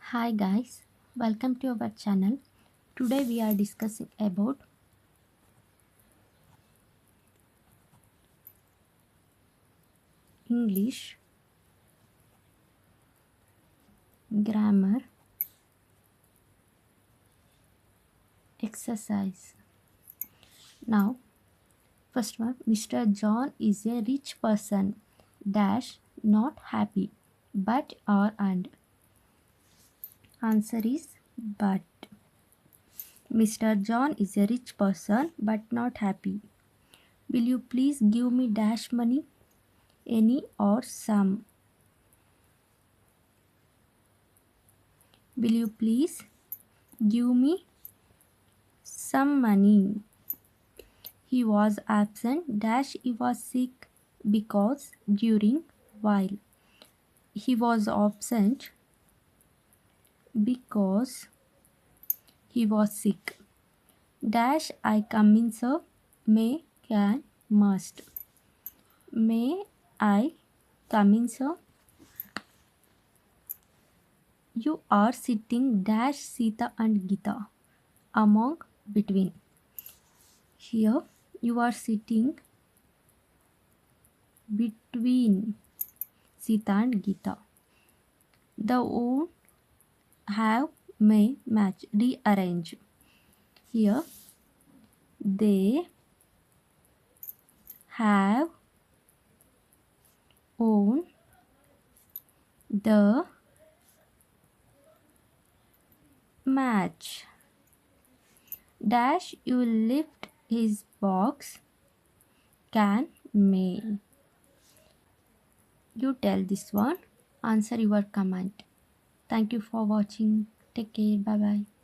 Hi guys, welcome to our channel. Today we are discussing about English grammar exercise. Now, first one, Mr. John is a rich person dash not happy but or and answer is but. Mr. John is a rich person but not happy. Will you please give me dash money? Any or some? Will you please give me some money? He was absent dash he was sick because during while he was absent because he was sick dash I come in sir may can must may I come in sir. You are sitting dash Sita and Gita among between. Here you are sitting between Sita and Gita. The would have may match rearrange. Here they have own the match dash you lift his box can may. You tell this one, answer your comment. Thank you for watching. Take care. Bye bye.